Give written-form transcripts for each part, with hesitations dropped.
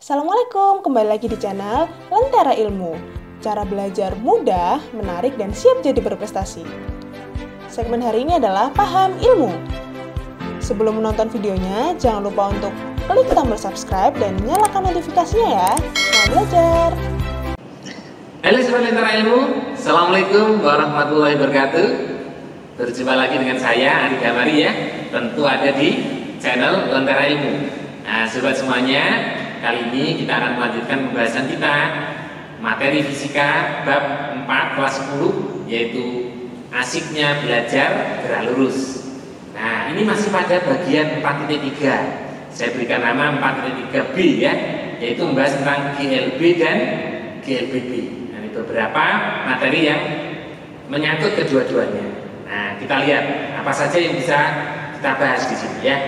Assalamualaikum, kembali lagi di channel Lentera Ilmu. Cara belajar mudah, menarik, dan siap jadi berprestasi. Segmen hari ini adalah Paham Ilmu. Sebelum menonton videonya, jangan lupa untuk klik tombol subscribe dan nyalakan notifikasinya ya. Selamat belajar! Halo Sobat Lentera Ilmu, Assalamualaikum warahmatullahi wabarakatuh. Berjumpa lagi dengan saya, Ari Damari ya. Tentu ada di channel Lentera Ilmu. Nah, sobat semuanya, kali ini kita akan melanjutkan pembahasan kita materi fisika bab 4 kelas 10, yaitu asiknya belajar gerak lurus. Nah, ini masih pada bagian 4.3. Saya berikan nama 4.3B ya, yaitu membahas tentang GLB dan GLBB. Nah, ini beberapa materi yang menyangkut kedua-duanya. Nah, kita lihat apa saja yang bisa kita bahas di sini ya.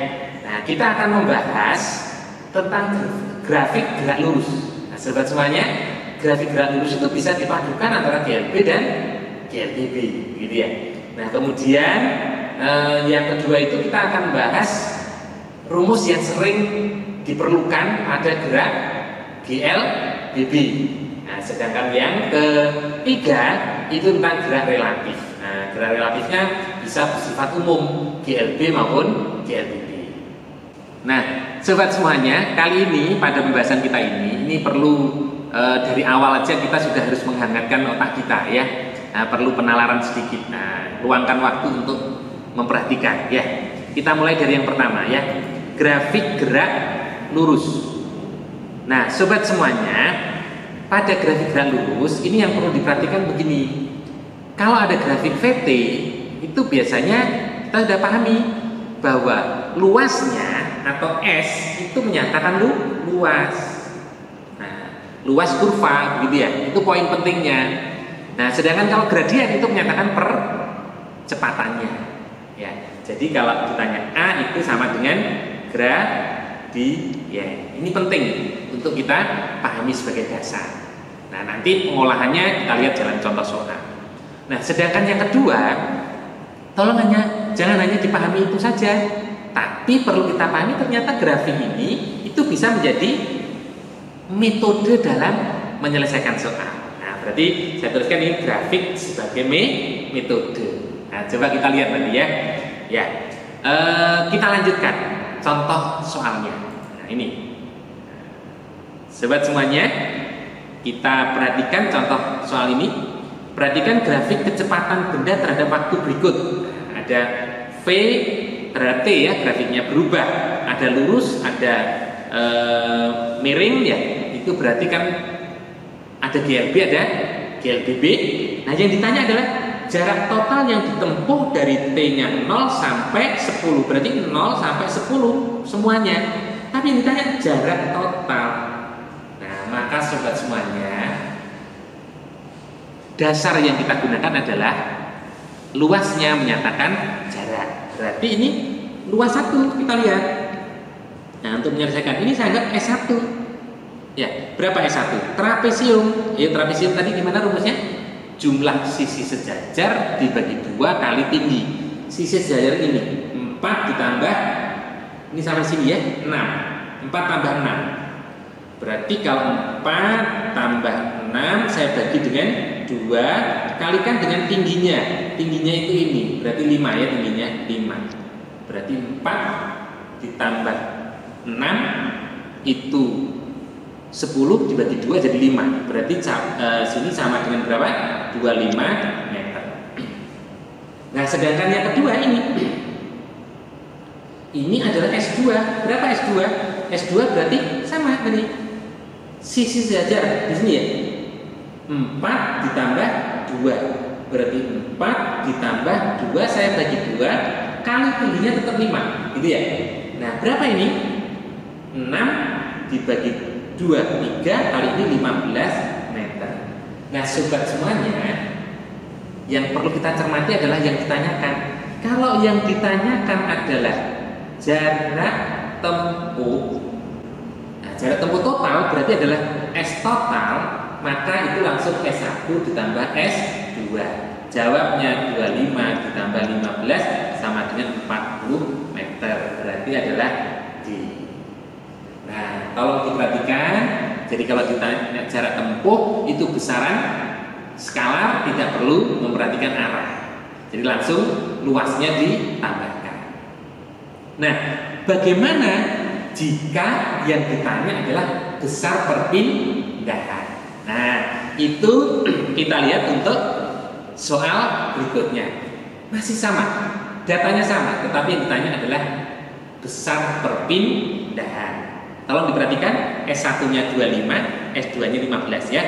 Nah, kita akan membahas tentang grafik gerak lurus. Nah, sobat semuanya, grafik gerak lurus itu bisa dipadukan antara GLB dan GLBB, gitu ya. Nah, kemudian yang kedua itu kita akan bahas rumus yang sering diperlukan pada gerak GLBB. Nah, sedangkan yang ketiga itu tentang gerak relatif. Nah, gerak relatifnya bisa bersifat umum, GLB maupun GLBB. Nah, sobat semuanya, kali ini pada pembahasan kita ini perlu dari awal aja kita sudah harus menghangatkan otak kita ya. Nah, perlu penalaran sedikit. Nah, luangkan waktu untuk memperhatikan ya. Kita mulai dari yang pertama ya, grafik gerak lurus. Nah, sobat semuanya, pada grafik gerak lurus ini yang perlu diperhatikan begini. Kalau ada grafik VT itu biasanya kita sudah pahami bahwa luasnya atau S itu menyatakan luas. Nah, luas kurva gitu ya. Itu poin pentingnya. Nah, sedangkan kalau gradien itu menyatakan percepatannya. Ya. Jadi kalau ditanya A itu sama dengan gradien. Ini penting untuk kita pahami sebagai dasar. Nah, nanti pengolahannya kita lihat jalan contoh soal. Nah, sedangkan yang kedua, tolong jangan hanya dipahami itu saja. Tapi perlu kita pahami ternyata grafik ini itu bisa menjadi metode dalam menyelesaikan soal. Nah, berarti saya tuliskan ini grafik sebagai metode. Nah, coba kita lihat tadi ya. Ya, kita lanjutkan contoh soalnya. Nah, ini, sobat semuanya, kita perhatikan contoh soal ini. Perhatikan grafik kecepatan benda terhadap waktu berikut. Nah, ada V terhadap T ya, grafiknya berubah, ada lurus, ada miring ya, itu berarti kan ada GLB, ada GLBB. Nah, yang ditanya adalah jarak total yang ditempuh dari T-nya 0 sampai 10, berarti 0 sampai 10 semuanya. Tapi yang ditanya jarak total. Nah, maka sobat semuanya, dasar yang kita gunakan adalah luasnya menyatakan jarak. Berarti ini luas 1, kita lihat. Nah, untuk menyelesaikan ini saya anggap S1. Ya, berapa S1? Trapesium. Ya, trapesium tadi gimana rumusnya? Jumlah sisi sejajar dibagi 2 kali tinggi. Sisi sejajar ini 4 ditambah, ini sama sini ya, 6. 4 tambah 6. Berarti kalau 4 tambah 6 saya bagi dengan 2, kalikan dengan tingginya. Tingginya itu ini, berarti 5 ya, tingginya 5. Berarti 4 ditambah 6 itu 10 dibagi 2 jadi 5. Berarti sini sama dengan berapa? 25 meter. Nah, sedangkan yang kedua ini adalah S2. Berapa S2? S2 berarti sama tadi. Sisi sejajar di sini ya. 4 ditambah 2 berarti 4 ditambah 2 saya bagi 2 kali tingginya tetap 5 gitu ya. Nah, berapa ini? 6 dibagi 2, 3 kali ini 15 meter. Nah, sobat semuanya, yang perlu kita cermati adalah yang ditanyakan. Kalau yang ditanyakan adalah jarak tempuh, nah, jarak tempuh total berarti adalah S total, maka itu langsung S1 ditambah S2. Jawabnya 25 ditambah 15 sama dengan 40 meter. Berarti adalah D. Nah, tolong diperhatikan Jadi kalau ditanya jarak tempuh itu besaran skalar, tidak perlu memperhatikan arah. Jadi langsung luasnya ditambahkan. Nah, bagaimana jika yang ditanya adalah besar perpindahan? Nah, itu kita lihat untuk soal berikutnya. Masih sama, datanya sama, tetapi yang ditanya adalah besar perpindahan. Tolong diperhatikan, S1-nya 25, S2-nya 15 ya.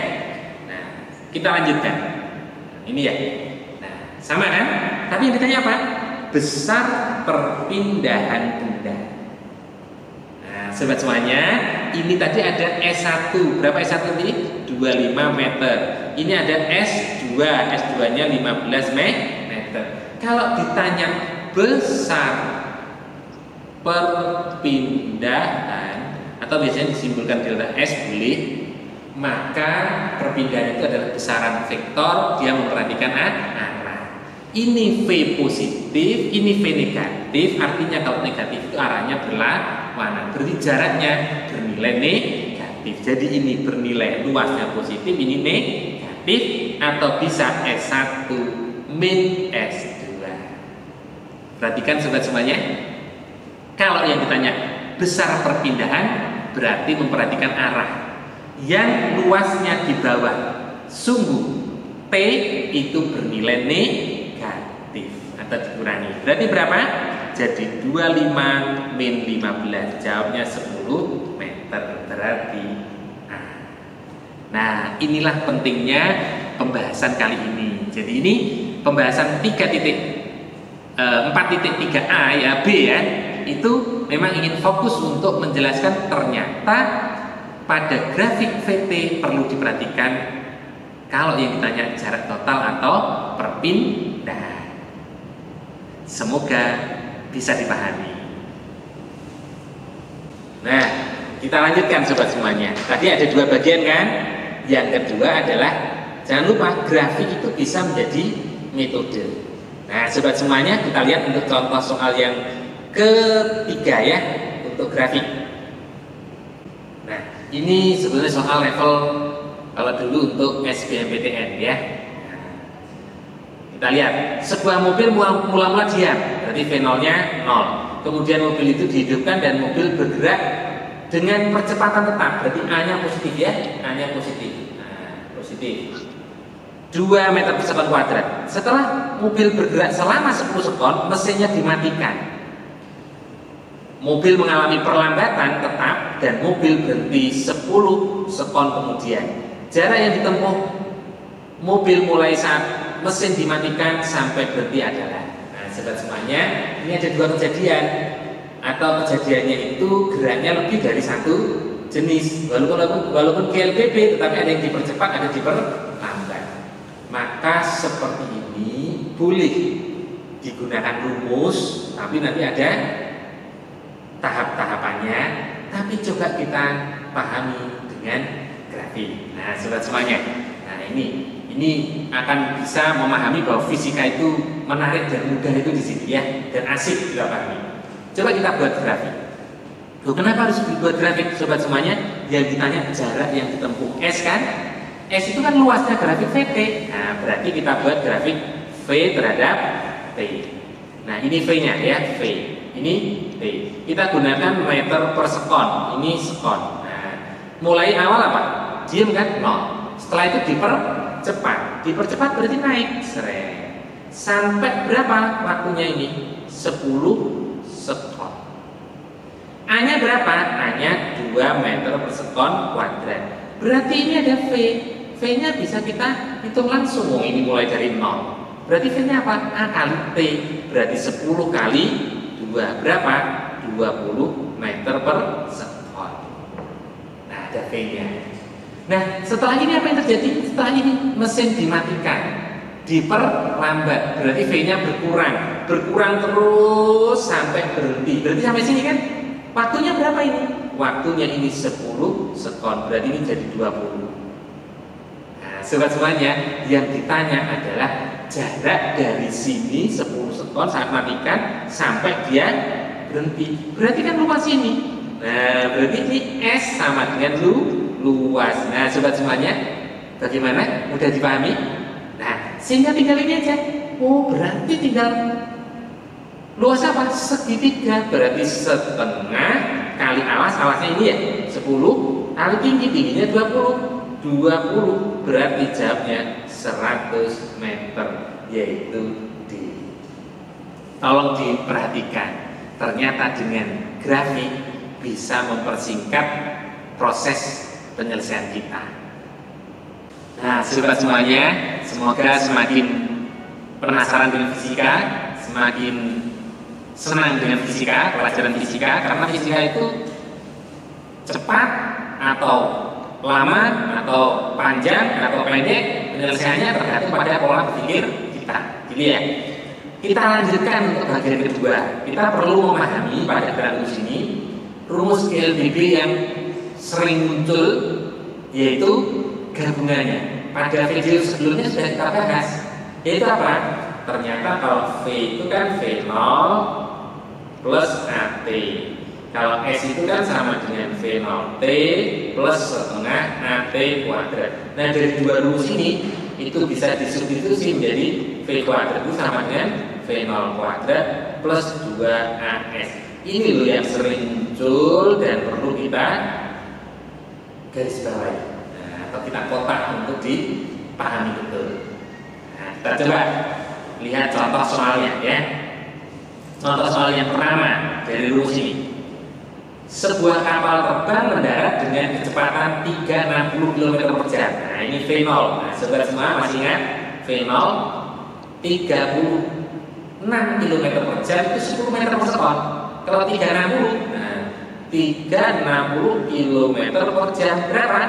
Nah, kita lanjutkan. Ini ya. Nah, sama kan? Tapi yang ditanya apa? Besar perpindahan benda. Nah, sobat semuanya, ini tadi ada S1. Berapa S1 ini? 25 meter. Ini ada S2. S2-nya 15 meter. Kalau ditanya besar perpindahan atau biasanya disimpulkan delta S boleh, maka perpindahan itu adalah besaran vektor, dia memperhatikan arah. Ini V positif, ini V negatif, artinya kalau negatif itu arahnya berlawanan, berarti jaraknya bernilai negatif. Jadi ini bernilai luasnya positif, ini negatif, atau bisa S1 min S2. Perhatikan sobat semuanya, kalau yang ditanya besar perpindahan berarti memperhatikan arah yang luasnya di bawah, sungguh T itu bernilai negatif atau dikurangi. Berarti berapa? Jadi 25 min 15, jawabnya 10 meter, berarti A. Nah, inilah pentingnya pembahasan kali ini. Jadi ini pembahasan 4.3a ya, B ya, itu memang ingin fokus untuk menjelaskan ternyata pada grafik VT perlu diperhatikan kalau yang ditanya jarak total atau perpindahan. Semoga bisa dipahami. Nah, kita lanjutkan sobat semuanya. Tadi ada dua bagian kan? Yang kedua adalah jangan lupa grafik itu bisa menjadi metode. Nah, sobat semuanya, kita lihat untuk contoh soal yang ketiga ya, untuk grafik. Nah, ini sebenarnya soal level kalau dulu untuk SBMPTN ya. Kita lihat, sebuah mobil mula-mula diam, berarti V0-nya 0. Kemudian mobil itu dihidupkan dan mobil bergerak dengan percepatan tetap, berarti A-nya positif ya, A-nya positif. Nah, positif. 2 meter per sekon kuadrat. Setelah mobil bergerak selama 10 sekon, mesinnya dimatikan. Mobil mengalami perlambatan tetap dan mobil berhenti 10 sekon kemudian. Jarak yang ditempuh mobil mulai saat mesin dimatikan sampai berhenti adalah. Nah, sobat semuanya, ini ada dua kejadian, atau kejadiannya itu geraknya lebih dari satu jenis. Walaupun GLBB, tetapi ada yang dipercepat, ada diperlambat. Maka seperti ini boleh digunakan rumus, tapi nanti ada tahap-tahapannya, tapi coba kita pahami dengan grafik. Nah, sobat semuanya, nah ini akan bisa memahami bahwa fisika itu menarik dan mudah itu di sini ya, dan asik dipahami. Coba kita buat grafik. Loh, kenapa harus dibuat grafik, sobat semuanya? Yang ditanya jarak yang ditempuh S kan? S itu kan luasnya grafik VT. Nah, berarti kita buat grafik V terhadap T. Nah, ini V-nya ya, V. Ini T. Kita gunakan meter per sekon. Ini sekon. Nah, mulai awal apa? Diam kan? 0. Setelah itu dipercepat. Dipercepat berarti naik. Seret. Sampai berapa waktunya ini? 10 sekon. A-nya berapa? A-nya 2 meter per sekon kuadrat. Berarti ini ada V. V-nya bisa kita hitung langsung. Ini mulai dari 0. Berarti V-nya apa? A kali T. Berarti 10 kali 2. Berapa? 20 meter per sekon. Nah, ada V-nya. Nah, setelah ini apa yang terjadi? Setelah ini mesin dimatikan, diperlambat. Berarti V-nya berkurang. Berkurang terus sampai berhenti. Berarti sampai sini kan? Waktunya berapa ini? Waktunya ini 10 sekon. Berarti ini jadi 20. Sobat semuanya, yang ditanya adalah jarak dari sini 10 sekon saat matikan sampai dia berhenti. Berarti kan luas ini. Nah, berarti ini S sama dengan luas. Nah, sobat semuanya, bagaimana? Mudah dipahami? Nah, sehingga tinggal ini aja. Oh, berarti tinggal luas apa? Segitiga. Berarti setengah kali alas, alasnya ini ya 10 kali tinggi, tingginya 20 berarti jawabnya 100 meter, yaitu D. Tolong diperhatikan, ternyata dengan grafik bisa mempersingkat proses penyelesaian kita. Nah, sobat semuanya, semoga semakin penasaran dengan fisika, semakin senang dengan fisika, pelajaran fisika, karena fisika itu cepat atau lama atau panjang atau pendek, penyelesaiannya tergantung pada pola berpikir kita. Jadi ya, kita lanjutkan untuk bagian kedua. Kita perlu memahami pada rumus ini rumus GLBB yang sering muncul, yaitu gabungannya. Pada video sebelumnya sudah kita bahas, yaitu apa? Ternyata kalau V itu kan V0 plus AT. Kalau S itu kan sama dengan V0T plus setengah AT kuadrat. Nah, dari dua rumus ini itu bisa disubstitusi menjadi V kuadrat itu sama dengan V0 kuadrat plus 2AS. Ini loh yang sering muncul dan perlu kita garis bawahi, atau kita kotak untuk dipahami betul. Nah, kita coba lihat contoh soalnya ya. Contoh soal yang pertama dari rumus ini. Sebuah kapal terbang mendarat dengan kecepatan 360 km per jam. Nah, ini V0. Nah, sobat semua masih ingat V0 36 km per jam itu 10 meter per sekon. Kalau 360, nah 360 km per jam berapa?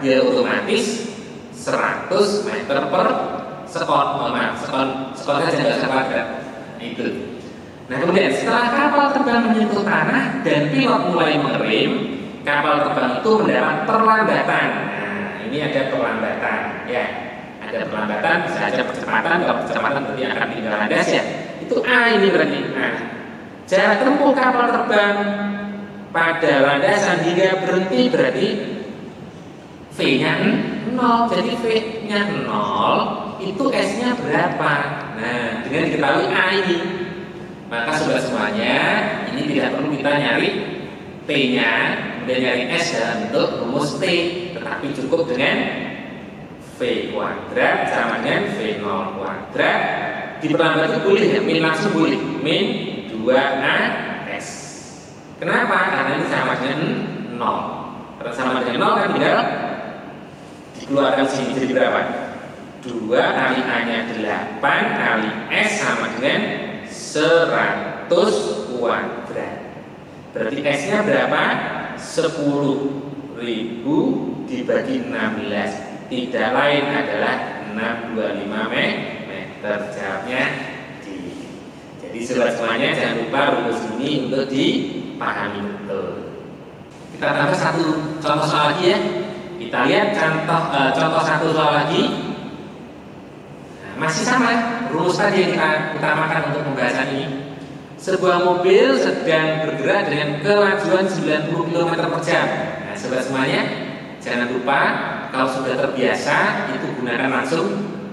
Ya otomatis 100 meter per sekon. Oh, maaf, sekon saja nggak usah kuadrat. Nah, itu. Nah, kemudian setelah kapal terbang menyentuh tanah dan pilot mulai mengerem, kapal terbang itu mendapat perlambatan. Nah, ini ada perlambatan, ya. Ada perlambatan, bisa ada percepatan. Kalau percepatan berarti akan tinggal landas ya. Itu A ini berarti. Nah, jarak tempuh kapal terbang pada landasan hingga berhenti berarti V-nya 0. Jadi V-nya 0, itu S-nya berapa? Nah, dengan diketahui A ini, maka sobat semuanya, ini tidak perlu kita nyari T-nya, kemudian nyari S dalam bentuk rumus T, tetapi cukup dengan V kuadrat sama dengan V0 kuadrat. Diperlambat itu boleh ya, min langsung boleh, min 2AS. Kenapa? Karena ini sama dengan 0. Karena sama dengan 0 kan tinggal dikeluarkan sini, jadi berapa? 2 kali A-nya 8 kali S sama dengan 100 kuadrat. Berarti S-nya berapa? 10.000 dibagi 16. Tidak lain adalah 625 meter. Jawabnya D. Jadi sobat semuanya jangan lupa rumus ini untuk dipahami betul. Kita tambah satu contoh soal lagi ya. Kita lihat contoh satu soal lagi. Masih sama rumus tadi yang kita utamakan untuk pembahasan ini. Sebuah mobil sedang bergerak dengan kelajuan 90 km per jam. Nah, sobat semuanya, jangan lupa kalau sudah terbiasa itu gunakan langsung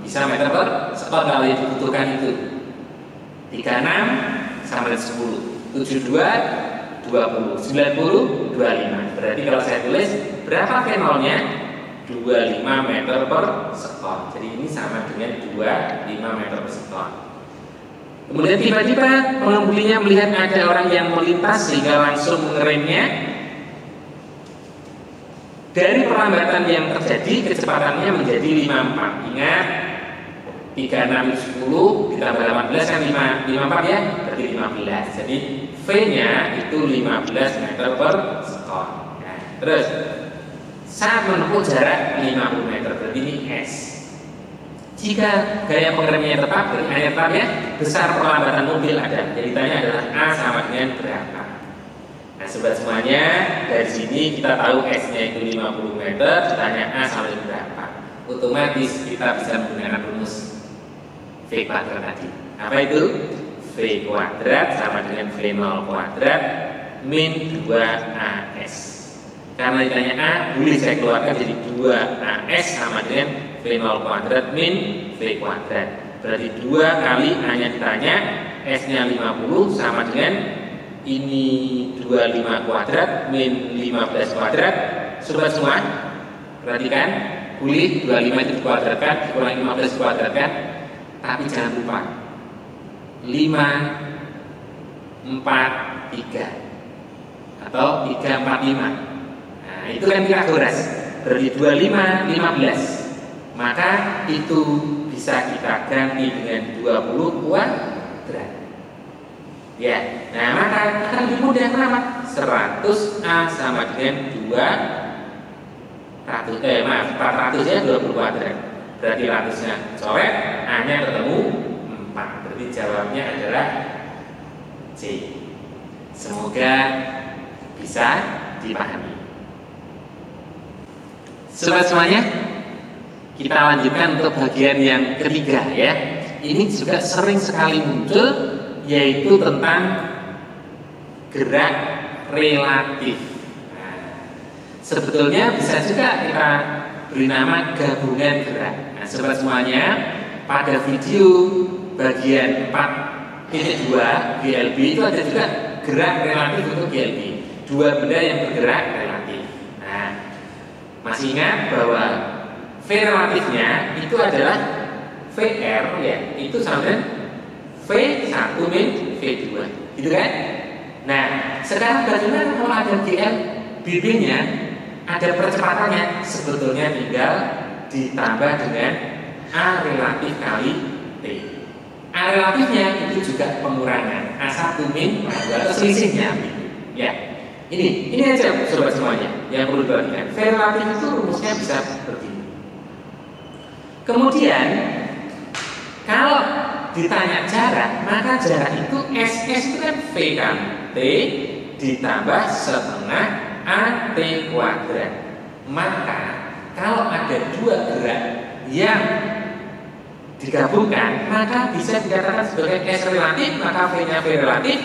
bisa meter per sekon kalau yang dibutuhkan itu. 36 sama dengan 10, 72 20, 90 25. Berarti kalau saya tulis berapa V0-nya? 25 meter per sekon. Jadi ini sama dengan 25 meter per sekon. Kemudian tiba-tiba pengemudinya melihat ada orang yang melintas sehingga langsung mengeremnya. Dari perlambatan yang terjadi, kecepatannya menjadi 54. Ingat, 36 10 ditambah 18 kan 54 ya, berarti 15. Jadi V-nya itu 15 meter per sekon. Nah, terus saat menempuh jarak 50 meter, berarti ini S. Jika gaya pengeremnya tetap, berarti tetap ya, besar perlambatan mobil ada. Jadi tanya adalah A sama dengan berapa. Nah, sobat semuanya, dari sini kita tahu S-nya itu 50 meter, ditanya A sama dengan berapa. Otomatis kita bisa menggunakan rumus V kuadrat tadi. Apa itu? V kuadrat sama dengan V0 kuadrat min 2AS. Karena ditanya A, boleh saya keluarkan jadi 2AS sama dengan V0 kuadrat min V kuadrat. Berarti 2 kali A-nya ditanya, S-nya 50 sama dengan ini 25 kuadrat min 15 kuadrat. Sobat semua, perhatikan, boleh 25 itu dikuadratkan, dikurangi 15 dikuadratkan, tapi jangan lupa 5, 4, 3 atau 3, 4, 5. Nah, itu kan Pitagoras. Berarti 25, 15. Maka itu bisa kita ganti dengan 20 kuadrat. Ya, nah maka akan lebih mudah. Kenapa? 100A sama dengan 400 ya 20 kuadrat. Berarti ratusnya coret, A-nya ketemu 4. Berarti jawabnya adalah C. Semoga bisa dipahami. Sobat semuanya, kita lanjutkan untuk bagian yang ketiga ya. Ini juga sering sekali muncul, yaitu tentang gerak relatif. Nah, sebetulnya bisa juga kita beri nama gabungan gerak. Nah, sobat semuanya, pada video bagian 4.2 GLB itu ada juga gerak relatif untuk GLB. Dua benda yang bergerak relatif. Nah, masih ingat bahwa V relatifnya itu adalah VR ya, itu sama dengan V1 min V2, gitu kan? Nah, sekarang bagaimana kalau ada GLBB nya, ada percepatannya, sebetulnya tinggal ditambah dengan A relatif kali T. A relatifnya itu juga pengurangan A1 min A2 atau selisihnya, ya. Ini aja sobat semuanya yang perlu diperhatikan. V relatif itu rumusnya bisa begini. Kemudian kalau ditanya jarak, maka jarak itu SS itu kan V kan T ditambah setengah AT kuadrat. Maka kalau ada dua gerak yang digabungkan, maka bisa dikatakan sebagai S relatif, maka V-nya V relatif,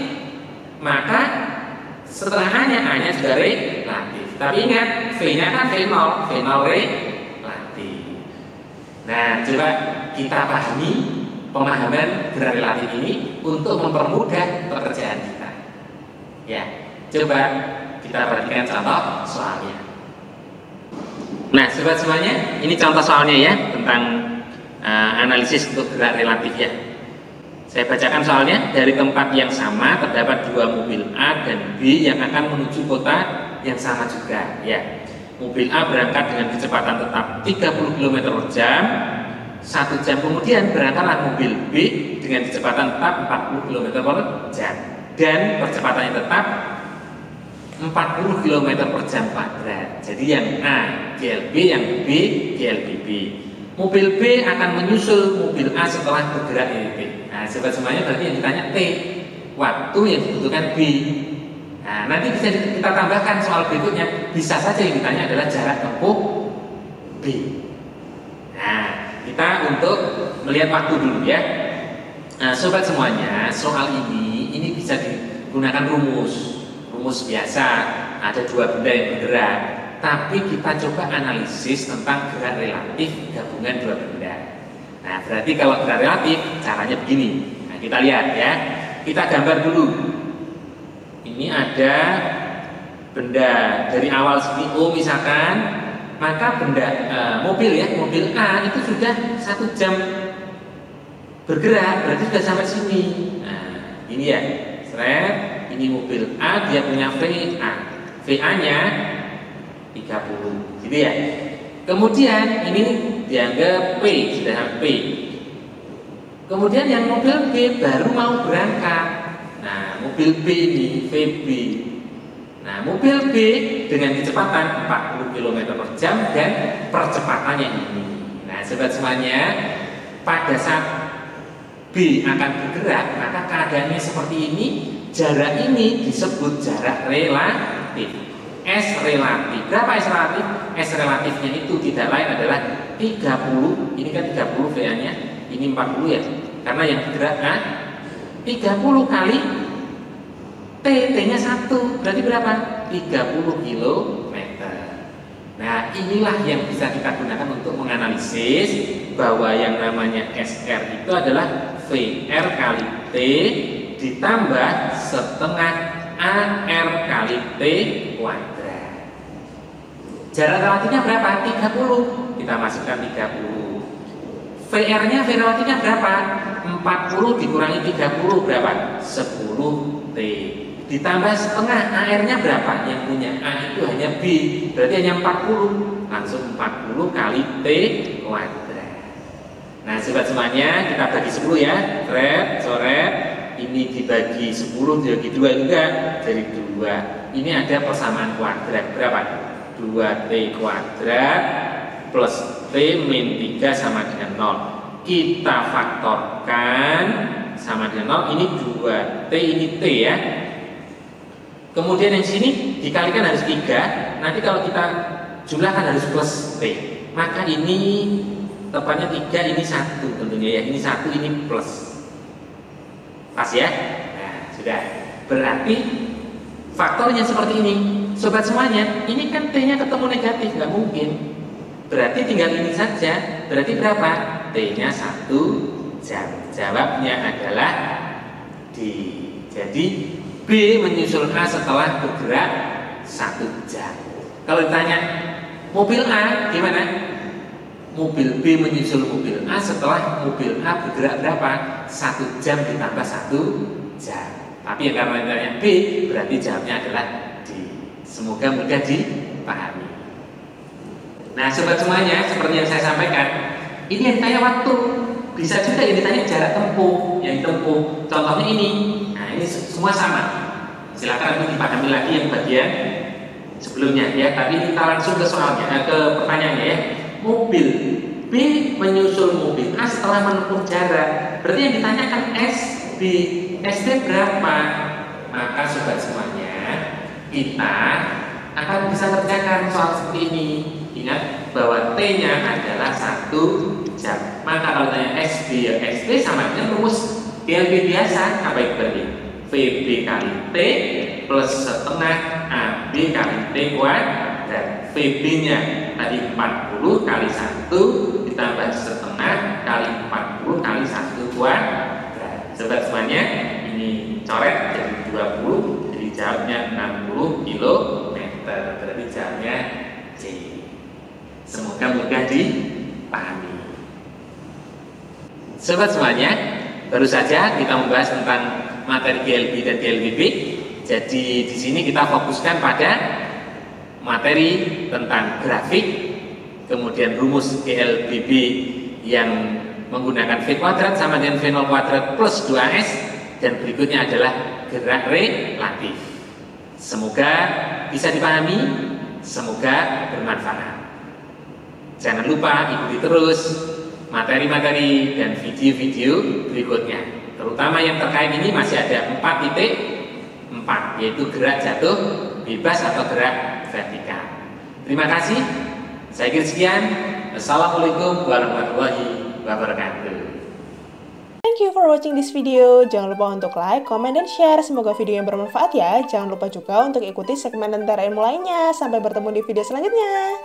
maka setelah A-nya juga relatif. Tapi ingat, V-nya kan V0 relatif. Nah, coba kita pahami pemahaman gerak relatif ini untuk mempermudah pekerjaan kita. Ya, coba kita perhatikan contoh soalnya. Nah, sobat semuanya, ini contoh soalnya ya tentang analisis untuk gerak relatif ya. Saya bacakan soalnya. Dari tempat yang sama terdapat dua mobil A dan B yang akan menuju kota yang sama juga ya. Mobil A berangkat dengan kecepatan tetap 30 km per jam. 1 jam kemudian berangkatlah mobil B dengan kecepatan tetap 40 km per jam dan percepatannya tetap 40 km per jam kuadrat. Jadi yang A GLB, yang B GLBB. Mobil B akan menyusul mobil A setelah bergerak dari B. Nah, sobat semuanya berarti yang ditanya T, waktu yang dibutuhkan B. Nah, nanti bisa kita tambahkan soal berikutnya. Bisa saja yang ditanya adalah jarak tempuh B. Nah, kita untuk melihat waktu dulu ya. Nah, sobat semuanya, soal ini bisa digunakan rumus biasa. Ada dua benda yang bergerak. Tapi kita coba analisis tentang gerak relatif gabungan dua benda. Nah, berarti kalau gerak relatif caranya begini. Nah, kita lihat ya. Kita gambar dulu. Ini ada benda dari awal sini O misalkan, maka benda mobil A itu sudah 1 jam bergerak, berarti sudah sampai sini. Nah, ini ya. Ini mobil A, dia punya VA. VA-nya 30, gitu ya. Kemudian ini dianggap P, sudah P. Kemudian yang mobil B baru mau berangkat. Nah, mobil B ini VB. Nah, mobil B dengan kecepatan 40 km per jam dan percepatannya ini. Nah, sobat semuanya, pada saat B akan bergerak, maka keadaannya seperti ini. Jarak ini disebut jarak relatif. S relatif. Berapa S relatif? S relatifnya itu tidak lain adalah 30. Ini kan 30 VA-nya. Ini 40 ya. Karena yang bergerak A 30 kali T-nya 1. Berarti berapa? 30 km. Nah, inilah yang bisa kita gunakan untuk menganalisis bahwa yang namanya SR itu adalah VR kali T ditambah setengah AR kali T kuadrat. Jarak relatifnya berapa? 30. Kita masukkan 30. VR-nya, V relatifnya berapa? 40 dikurangi 30 berapa? 10 T. Ditambah setengah, AR-nya berapa? Yang punya A itu hanya B, berarti hanya 40. Langsung 40 kali T kuadrat. Nah, sobat semuanya, kita bagi 10 ya. Coret. Ini dibagi 10, dibagi 2 juga. Jadi 2. Ini ada persamaan kuadrat. Berapa? 2T kuadrat plus T min 3 sama dengan 0. Kita faktorkan sama dengan 0. Ini 2T, ini T ya. Kemudian yang sini dikalikan harus 3. Nanti kalau kita jumlahkan harus plus T. Maka ini tepatnya 3, ini 1 tentunya ya. Ini 1, ini plus. Pas ya? Nah, sudah. Berarti faktornya seperti ini. Sobat semuanya, ini kan T-nya ketemu negatif, nggak mungkin. Berarti tinggal ini saja. Berarti berapa? T-nya 1 jam. Jawabnya adalah D. Jadi B menyusul A setelah bergerak 1 jam. Kalau ditanya mobil A gimana? Mobil B menyusul mobil A setelah mobil A bergerak berapa? 1 jam ditambah 1 jam. Tapi karena ditanya B, berarti jawabnya adalah D. Semoga mudah dipahami. Nah, sobat semuanya, seperti yang saya sampaikan, ini yang ditanya waktu. Bisa juga yang ditanya jarak tempuh, yang ditempuh. Contohnya ini. Nah, ini semua sama. Silakan nanti dipahami lagi yang bagian sebelumnya ya. Tapi kita langsung ke soalnya, ke pertanyaannya ya. Mobil B menyusul mobil A setelah menempuh jarak. Berarti yang ditanyakan SB, ST berapa? Maka sobat semuanya, kita akan bisa kerjakan soal seperti ini. Ingat bahwa T-nya adalah 1 jam. Maka kalau tanya SB ya ST sama dengan rumus GLB biasa. Apa itu berarti? VB kali T plus setengah AB kali T kuadrat. VB-nya tadi 40 kali 1 ditambah setengah kali 40 kali 1 kuadrat. Sobat semuanya, ini coret jadi 20, jadi jawabnya 60 km. Berarti jawabnya C. Semoga mudah dipahami. Sobat semuanya, baru saja kita membahas tentang materi GLB dan GLBB. Jadi di sini kita fokuskan pada materi tentang grafik, kemudian rumus GLBB yang menggunakan V kuadrat sama dengan V0 kuadrat plus 2S, dan berikutnya adalah gerak relatif. Semoga bisa dipahami, semoga bermanfaat. Jangan lupa ikuti terus materi-materi dan video-video berikutnya. Terutama yang terkait ini masih ada 4.4, yaitu gerak jatuh bebas atau gerak vertikal. Terima kasih. Saya kira sekian. Assalamualaikum warahmatullahi wabarakatuh. Thank you for watching this video. Jangan lupa untuk like, comment, dan share. Semoga video yang bermanfaat ya. Jangan lupa juga untuk ikuti segmen Lentera Ilmu lainnya. Sampai bertemu di video selanjutnya.